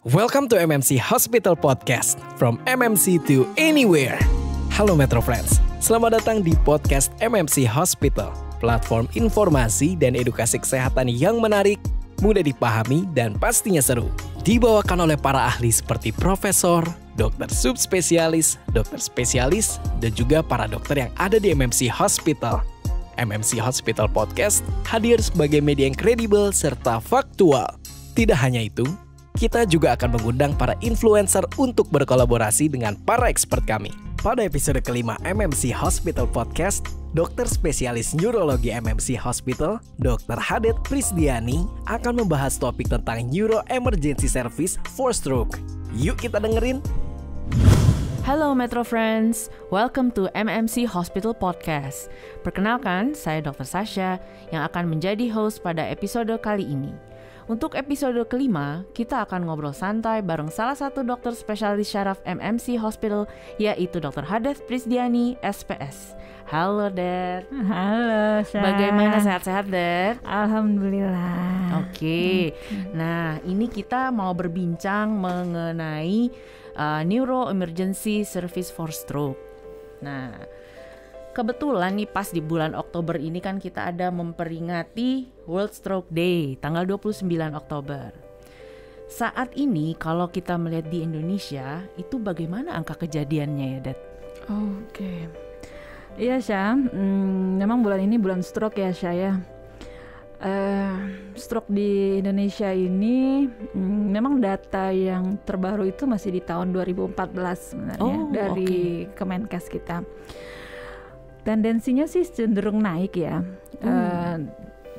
Welcome to MMC Hospital Podcast, from MMC to anywhere. Halo Metro Friends, selamat datang di podcast MMC Hospital, platform informasi dan edukasi kesehatan yang menarik, mudah dipahami, dan pastinya seru. Dibawakan oleh para ahli seperti profesor, dokter subspesialis, dokter spesialis, dan juga para dokter yang ada di MMC Hospital. MMC Hospital Podcast hadir sebagai media yang kredibel serta faktual. Tidak hanya itu, kita juga akan mengundang para influencer untuk berkolaborasi dengan para expert kami. Pada episode kelima MMC Hospital Podcast, dokter spesialis neurologi MMC Hospital, Dr. Hadet Prisdiani, akan membahas topik tentang Neuro Emergency Service for Stroke. Yuk kita dengerin. Halo Metro Friends, welcome to MMC Hospital Podcast. Perkenalkan, saya Dr. Sasha yang akan menjadi host pada episode kali ini. Untuk episode kelima, kita akan ngobrol santai bareng salah satu dokter spesialis syaraf MMC Hospital, yaitu Dr. Hadet Prisdiani, SPS. Halo, Det. Halo, Syah. Bagaimana, sehat-sehat, Det? Alhamdulillah. Oke. Nah, ini kita mau berbincang mengenai Neuro Emergency Service for Stroke. Nah, kebetulan nih pas di bulan Oktober ini kan kita ada memperingati World Stroke Day tanggal 29 Oktober. Saat ini kalau kita melihat di Indonesia, itu bagaimana angka kejadiannya ya, Dat? Oke. Iya, Syah. Memang bulan ini bulan stroke ya, Syah ya. Stroke di Indonesia ini memang data yang terbaru itu masih di tahun 2014 sebenarnya dari Kemenkes kita. Tendensinya sih cenderung naik ya.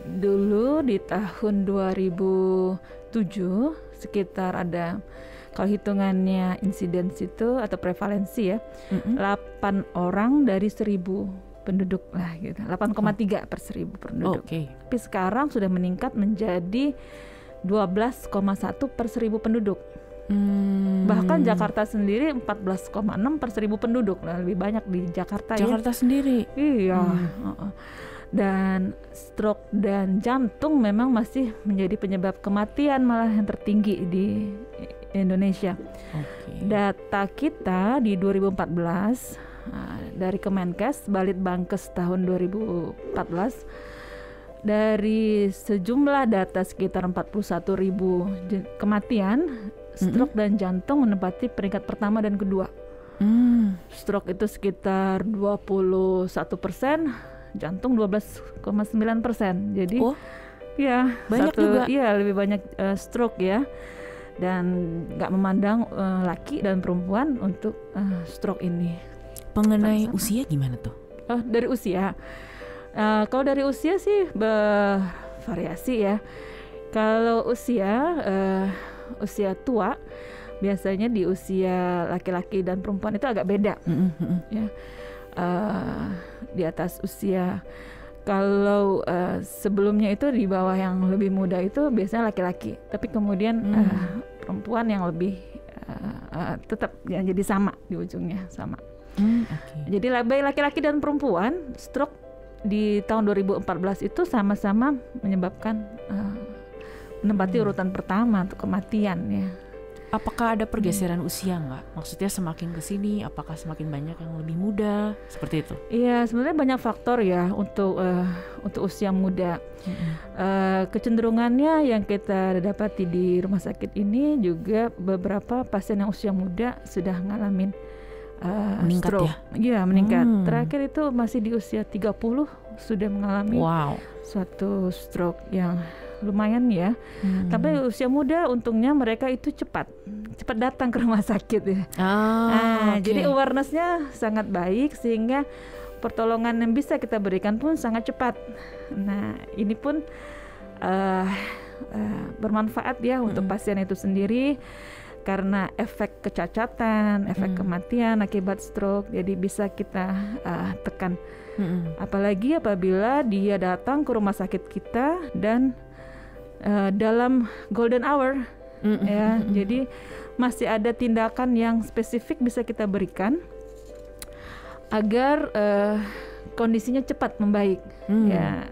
Dulu di tahun 2007 sekitar ada, kalau hitungannya insiden itu atau prevalensi ya, 8 orang dari 1000 penduduk lah gitu, 8,3 per 1000 penduduk. Tapi sekarang sudah meningkat menjadi 12,1 per 1000 penduduk. Bahkan Jakarta sendiri 14,6 per 1000 penduduk, nah, lebih banyak di Jakarta sendiri. Iya. Dan stroke dan jantung memang masih menjadi penyebab kematian malah yang tertinggi di Indonesia. Data kita di 2014 dari Kemenkes, Balitbangkes tahun 2014, dari sejumlah data sekitar 41.000 kematian, stroke dan jantung menempati peringkat pertama dan kedua. Stroke itu sekitar 21%, jantung 12,9%. Jadi ya banyak juga. Iya, lebih banyak stroke ya. Dan nggak memandang laki dan perempuan untuk stroke ini. Mengenai usia gimana tuh? Dari usia, kalau dari usia sih bervariasi ya. Kalau usia tua, biasanya di usia laki-laki dan perempuan itu agak beda. Ya. Di atas usia, kalau sebelumnya itu di bawah yang lebih muda itu biasanya laki-laki, tapi kemudian perempuan yang lebih tetap ya, jadi sama di ujungnya sama. Jadi baik laki-laki dan perempuan stroke di tahun 2014 itu sama-sama menyebabkan menempati urutan pertama untuk kematian ya. Apakah ada pergeseran usia nggak? Maksudnya semakin kesini, apakah semakin banyak yang lebih muda? Seperti itu? Iya, sebenarnya banyak faktor ya untuk usia muda. Kecenderungannya yang kita dapati di rumah sakit ini juga beberapa pasien yang usia muda sudah ngalamin meningkat stroke. ya? Iya, meningkat. Terakhir itu masih di usia 30 sudah mengalami suatu stroke yang lumayan ya. Tapi usia muda untungnya mereka itu cepat datang ke rumah sakit ya. Jadi awareness-nya sangat baik sehingga pertolongan yang bisa kita berikan pun sangat cepat. Nah, ini pun bermanfaat ya untuk pasien itu sendiri karena efek kecacatan, efek kematian akibat stroke jadi bisa kita tekan. Apalagi apabila dia datang ke rumah sakit kita dan dalam golden hour ya, jadi masih ada tindakan yang spesifik bisa kita berikan agar kondisinya cepat membaik ya.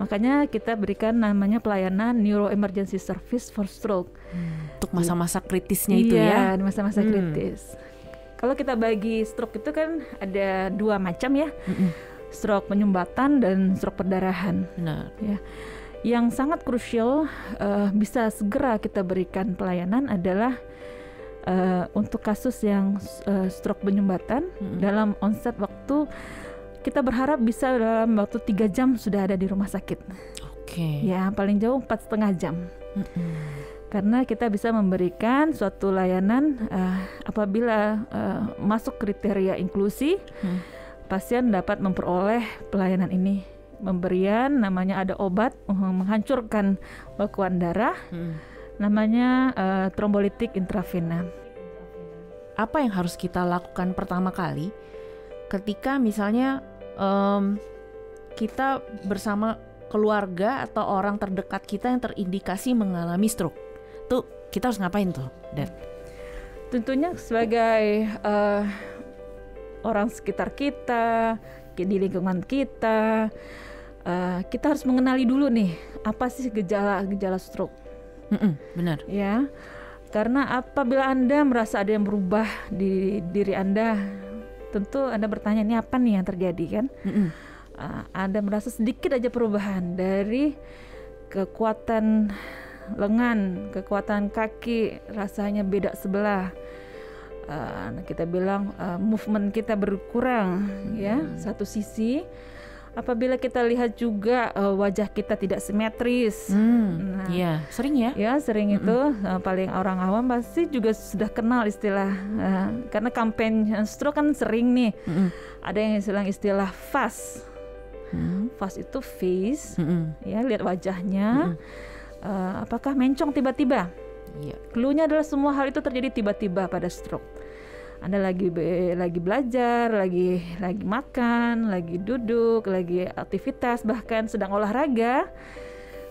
Makanya kita berikan namanya pelayanan Neuro Emergency Service for Stroke. Untuk masa-masa kritisnya itu ya? Iya, masa-masa kritis. Kalau kita bagi stroke itu kan ada 2 macam ya, stroke penyumbatan dan stroke perdarahan. Benar. Ya. Yang sangat krusial bisa segera kita berikan pelayanan adalah untuk kasus yang stroke penyumbatan dalam onset waktu. Kita berharap bisa dalam waktu 3 jam sudah ada di rumah sakit. Oke. Ya, paling jauh 4,5 jam. Karena kita bisa memberikan suatu layanan apabila masuk kriteria inklusi, pasien dapat memperoleh pelayanan ini. Pemberian namanya ada obat menghancurkan bekuan darah, namanya trombolitik intravena. Apa yang harus kita lakukan pertama kali ketika misalnya kita bersama keluarga atau orang terdekat kita yang terindikasi mengalami stroke? Tuh kita harus ngapain tuh, Dad? Tentunya sebagai orang sekitar kita, di lingkungan kita, kita harus mengenali dulu nih apa sih gejala stroke. Benar. Ya, karena apabila Anda merasa ada yang berubah di diri Anda, tentu Anda bertanya ini apa nih yang terjadi kan? Anda merasa sedikit aja perubahan dari kekuatan lengan, kekuatan kaki rasanya beda sebelah. Kita bilang movement kita berkurang ya satu sisi. Apabila kita lihat juga wajah kita tidak simetris. Iya, sering ya? Ya, sering itu paling orang awam pasti juga sudah kenal istilah karena kampanye stroke kan sering nih. Ada yang istilah FAS. FAS itu face, ya lihat wajahnya. Apakah mencong tiba-tiba? Iya. Cluenya adalah semua hal itu terjadi tiba-tiba pada stroke. Anda lagi belajar, lagi makan, lagi duduk, lagi aktivitas, bahkan sedang olahraga,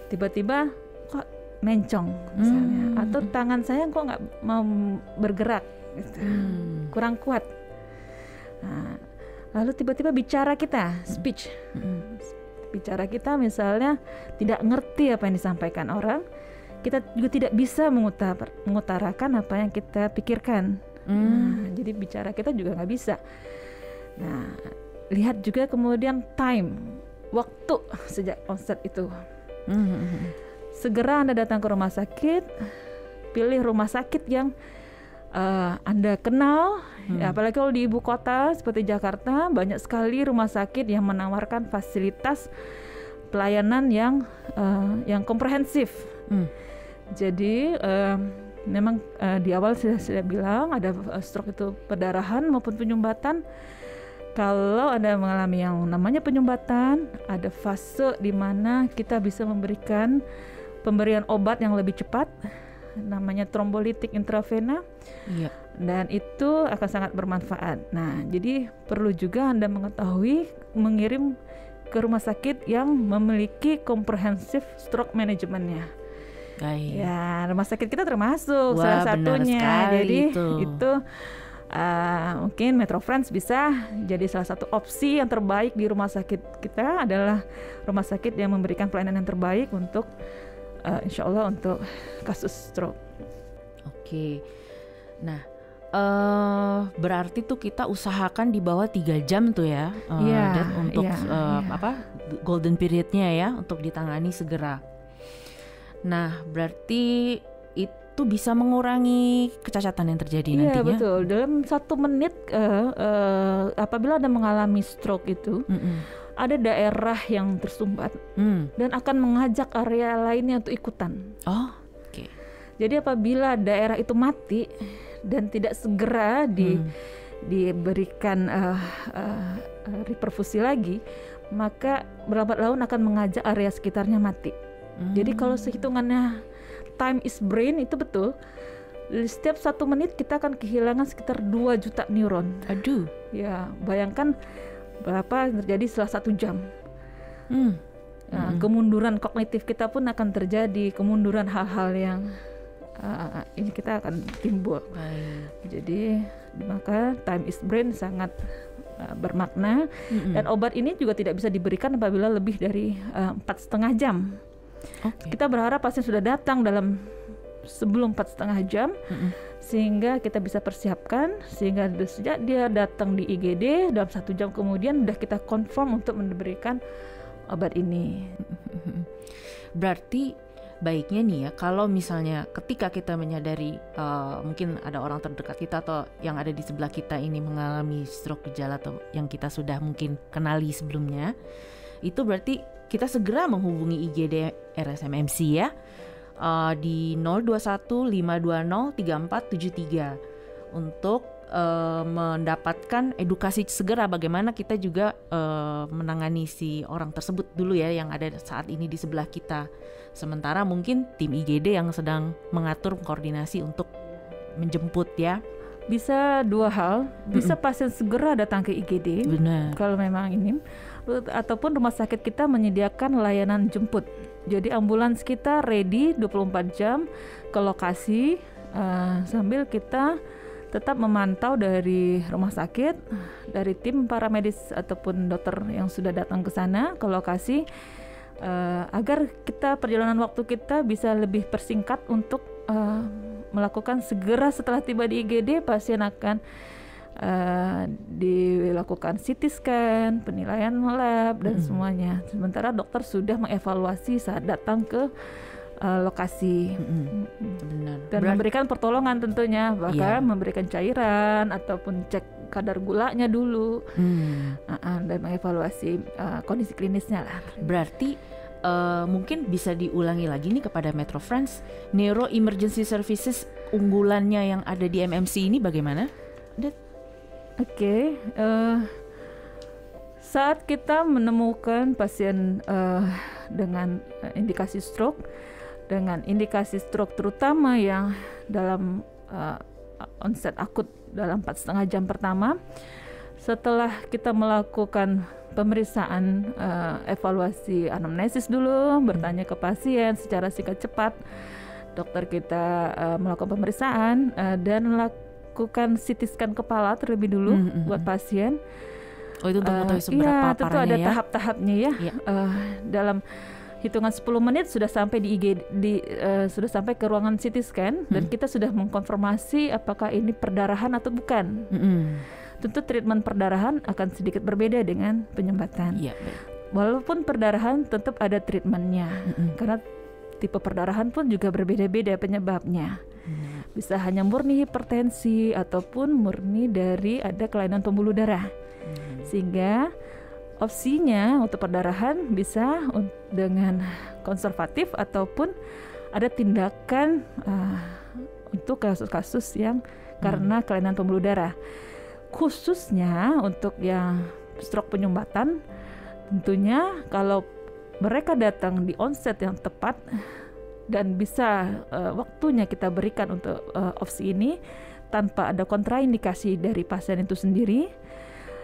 tiba-tiba kok mencong misalnya, atau tangan saya kok nggak mau bergerak, gitu. Kurang kuat. Nah, lalu tiba-tiba bicara kita, speech, bicara kita misalnya tidak ngerti apa yang disampaikan orang, kita juga tidak bisa mengutarakan apa yang kita pikirkan. Jadi bicara kita juga nggak bisa. Nah, lihat juga kemudian time, waktu sejak onset itu. Segera Anda datang ke rumah sakit, pilih rumah sakit yang Anda kenal. Ya, apalagi kalau di ibu kota seperti Jakarta, banyak sekali rumah sakit yang menawarkan fasilitas pelayanan yang komprehensif. Jadi memang di awal saya bilang ada stroke itu perdarahan maupun penyumbatan. Kalau Anda mengalami yang namanya penyumbatan, ada fase di mana kita bisa memberikan pemberian obat yang lebih cepat, namanya trombolitik intravena. Iya. Dan itu akan sangat bermanfaat. Nah, jadi perlu juga Anda mengetahui mengirim ke rumah sakit yang memiliki comprehensive stroke manajemennya. Ya, rumah sakit kita termasuk salah satunya. Jadi itu mungkin Metro Friends bisa jadi salah satu opsi yang terbaik di rumah sakit kita adalah rumah sakit yang memberikan pelayanan yang terbaik untuk insya Allah untuk kasus stroke. Oke. Nah, berarti tuh kita usahakan di bawah 3 jam tuh ya, dan untuk golden periodnya ya untuk ditangani segera. Nah, berarti itu bisa mengurangi kecacatan yang terjadi nantinya. Iya, betul. Dalam 1 menit apabila Anda mengalami stroke itu, ada daerah yang tersumbat dan akan mengajak area lainnya untuk ikutan. Oh, oke. Jadi apabila daerah itu mati dan tidak segera diberikan reperfusi lagi, maka lambat laun akan mengajak area sekitarnya mati. Jadi kalau sehitungannya time is brain itu betul, setiap 1 menit kita akan kehilangan sekitar 2 juta neuron. Aduh. Ya, bayangkan berapa yang terjadi setelah 1 jam. Kemunduran kognitif kita pun akan terjadi, kemunduran hal-hal yang ini kita akan timbul. Jadi maka time is brain sangat bermakna. Dan obat ini juga tidak bisa diberikan apabila lebih dari 4,5 jam. Kita berharap pasien sudah datang sebelum 4,5 jam, sehingga kita bisa persiapkan, sehingga sejak dia datang di IGD dalam 1 jam kemudian sudah kita confirm untuk memberikan obat ini. Berarti baiknya nih ya, kalau misalnya ketika kita menyadari mungkin ada orang terdekat kita atau yang ada di sebelah kita ini mengalami stroke gejala atau yang kita sudah mungkin kenali sebelumnya, itu berarti kita segera menghubungi IGD RSMMC ya, di 021-520-3473 untuk mendapatkan edukasi segera bagaimana kita juga menangani si orang tersebut dulu ya yang ada saat ini di sebelah kita. Sementara mungkin tim IGD yang sedang mengatur koordinasi untuk menjemput ya. Bisa 2 hal, bisa pasien segera datang ke IGD. Benar. Kalau memang ini, ataupun rumah sakit kita menyediakan layanan jemput. Jadi ambulans kita ready 24 jam ke lokasi, sambil kita tetap memantau dari rumah sakit, dari tim paramedis ataupun dokter yang sudah datang ke sana ke lokasi, agar perjalanan waktu kita bisa lebih persingkat untuk melakukan segera setelah tiba di IGD, pasien akan dilakukan CT scan, penilaian lab dan semuanya. Sementara dokter sudah mengevaluasi saat datang ke lokasi. Benar. Dan memberikan pertolongan tentunya, bahkan memberikan cairan ataupun cek kadar gulanya dulu, dan mengevaluasi kondisi klinisnya lah. Berarti mungkin bisa diulangi lagi nih kepada Metro Friends, Neuro Emergency Services unggulannya yang ada di MMC ini bagaimana? Saat kita menemukan pasien dengan indikasi stroke, terutama yang dalam onset akut dalam 4,5 jam pertama, setelah kita melakukan pemeriksaan, evaluasi anamnesis dulu, bertanya ke pasien secara singkat cepat, dokter kita melakukan pemeriksaan dan melakukan CT scan kepala terlebih dulu buat pasien. Oh, itu untuk mengetahui seberapa tentu parahnya ada ya? tahap-tahapnya ya. Dalam hitungan 10 menit sudah sampai di IGD, sudah sampai ke ruangan CT scan dan kita sudah mengkonfirmasi apakah ini perdarahan atau bukan. Tentu treatment perdarahan akan sedikit berbeda dengan penyumbatan. Walaupun perdarahan tetap ada treatmentnya, karena tipe perdarahan pun juga berbeda-beda penyebabnya. Bisa hanya murni hipertensi ataupun murni dari ada kelainan pembuluh darah. Sehingga opsinya untuk perdarahan bisa dengan konservatif ataupun ada tindakan untuk kasus-kasus yang karena kelainan pembuluh darah. Khususnya untuk yang stroke penyumbatan, tentunya kalau mereka datang di onset yang tepat dan bisa waktunya kita berikan untuk opsi ini tanpa ada kontraindikasi dari pasien itu sendiri,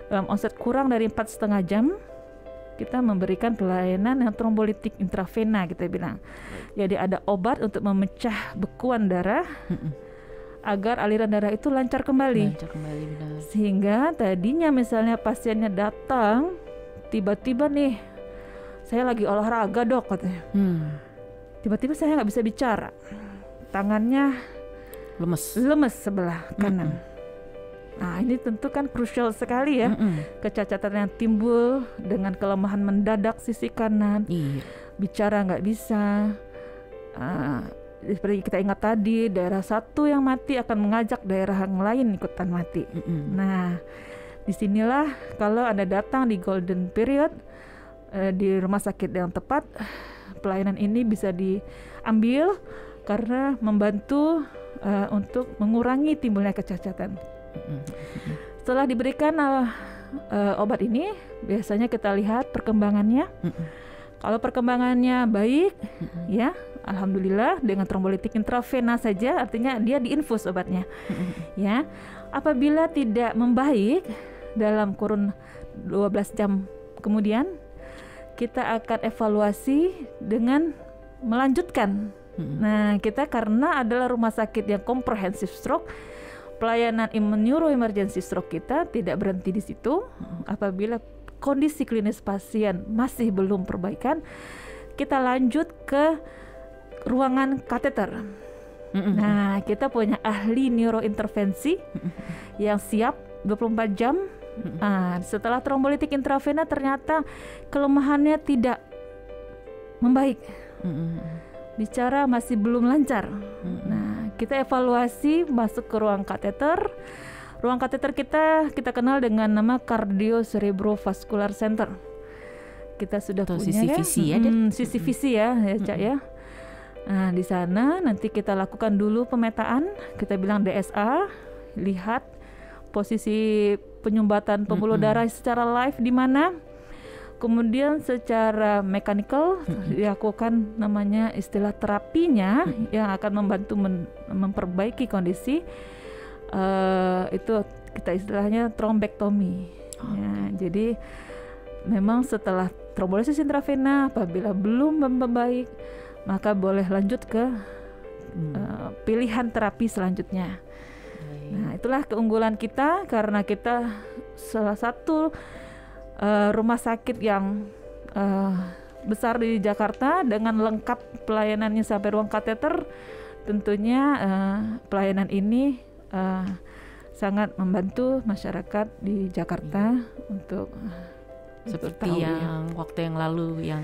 dalam onset kurang dari 4,5 jam kita memberikan pelayanan yang trombolitik intravena kita bilang. Jadi ada obat untuk memecah bekuan darah agar aliran darah itu lancar kembali. Benar. Sehingga tadinya misalnya pasiennya datang tiba-tiba nih, saya lagi olahraga dok katanya, tiba-tiba saya nggak bisa bicara, tangannya lemes sebelah kanan. Nah ini tentu kan krusial sekali ya, kecacatan yang timbul dengan kelemahan mendadak sisi kanan, bicara nggak bisa. Seperti kita ingat tadi, daerah satu yang mati akan mengajak daerah yang lain ikutan mati. Nah disinilah kalau Anda datang di golden period di rumah sakit yang tepat, pelayanan ini bisa diambil karena membantu untuk mengurangi timbulnya kecacatan. Setelah diberikan obat ini, biasanya kita lihat perkembangannya. Kalau perkembangannya baik, ya alhamdulillah dengan trombolitik intravena saja, artinya dia diinfus obatnya. Ya, apabila tidak membaik dalam kurun 12 jam kemudian, kita akan evaluasi dengan melanjutkan. Nah, kita karena adalah rumah sakit yang komprehensif stroke, pelayanan neuro emergency stroke kita tidak berhenti di situ. Apabila kondisi klinis pasien masih belum perbaikan, kita lanjut ke ruangan kateter. Nah, kita punya ahli neurointervensi yang siap 24 jam. Setelah trombolitik intravena ternyata kelemahannya tidak membaik. Bicara masih belum lancar. Nah, kita evaluasi masuk ke ruang kateter. Ruang kateter kita kenal dengan nama Cardiocerebrovascular Center. Kita sudah punya CCVC ya, CCVC ya, Cak ya. Nah, di sana nanti kita lakukan dulu pemetaan, kita bilang DSA, lihat posisi penyumbatan pembuluh darah secara live di mana. Kemudian secara mechanical dilakukan namanya istilah terapinya yang akan membantu memperbaiki kondisi. Itu kita istilahnya trombektomi. Ya, jadi memang setelah trombolisis intravena apabila belum membaik, maka boleh lanjut ke pilihan terapi selanjutnya. Nah, itulah keunggulan kita karena kita salah satu rumah sakit yang besar di Jakarta dengan lengkap pelayanannya sampai ruang kateter. Tentunya pelayanan ini sangat membantu masyarakat di Jakarta untuk seperti yang waktu yang lalu yang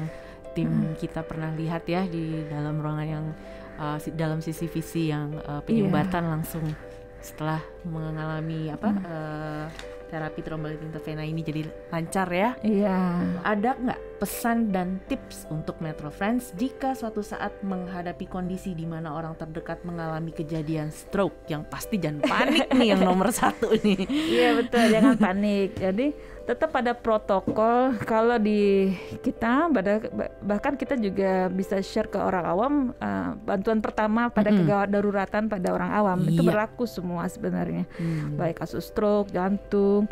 tim kita pernah lihat ya di dalam ruangan yang dalam CCVC yang penyumbatan langsung setelah mengalami terapi trombolitik intravena ini jadi lancar ya. Iya. Ada nggak pesan dan tips untuk Metro Friends jika suatu saat menghadapi kondisi di mana orang terdekat mengalami kejadian stroke? Yang pasti jangan panik nih yang nomor 1 nih. Iya betul, jangan panik. Jadi tetap ada protokol. Kalau di kita bahkan kita juga bisa share ke orang awam bantuan pertama pada kegawat daruratan pada orang awam. Itu berlaku semua sebenarnya. Baik kasus stroke, jantung,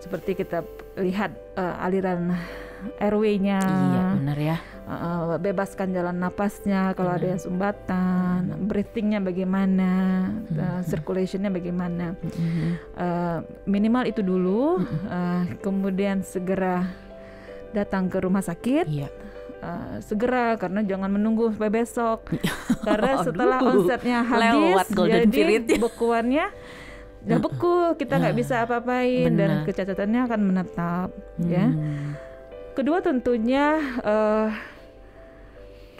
seperti kita lihat aliran airway-nya. Iya benar ya. Bebaskan jalan napasnya kalau ada yang sumbatan, breathing-nya bagaimana, circulation-nya bagaimana. Minimal itu dulu, kemudian segera datang ke rumah sakit. Segera, karena jangan menunggu sampai besok. Karena setelah onsetnya habis, jadi bekuannya udah beku, kita nggak bisa apa-apain dan kecacatannya akan menetap. Ya. Kedua tentunya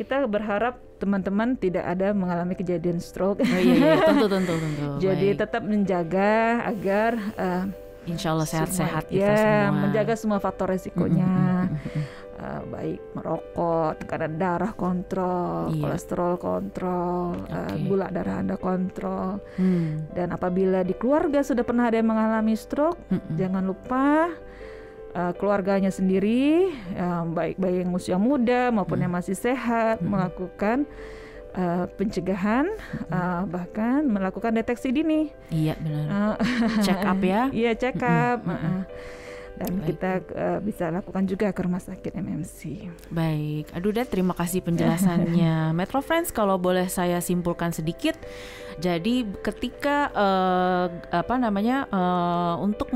kita berharap teman-teman tidak ada mengalami kejadian stroke. Tentu. Jadi tetap menjaga agar insya Allah sehat-sehat kita ya, semua. menjaga semua faktor resikonya. Baik merokok, tekanan darah kontrol, kolesterol kontrol, gula darah Anda kontrol. Dan apabila di keluarga sudah pernah ada yang mengalami stroke, jangan lupa keluarganya sendiri, baik yang usia muda maupun yang masih sehat, melakukan pencegahan, bahkan melakukan deteksi dini. Iya benar. Check up ya. Iya check up. Dan kita bisa lakukan juga ke rumah sakit MMC. Baik, aduh Dad, terima kasih penjelasannya. Metro Friends, kalau boleh saya simpulkan sedikit, jadi ketika untuk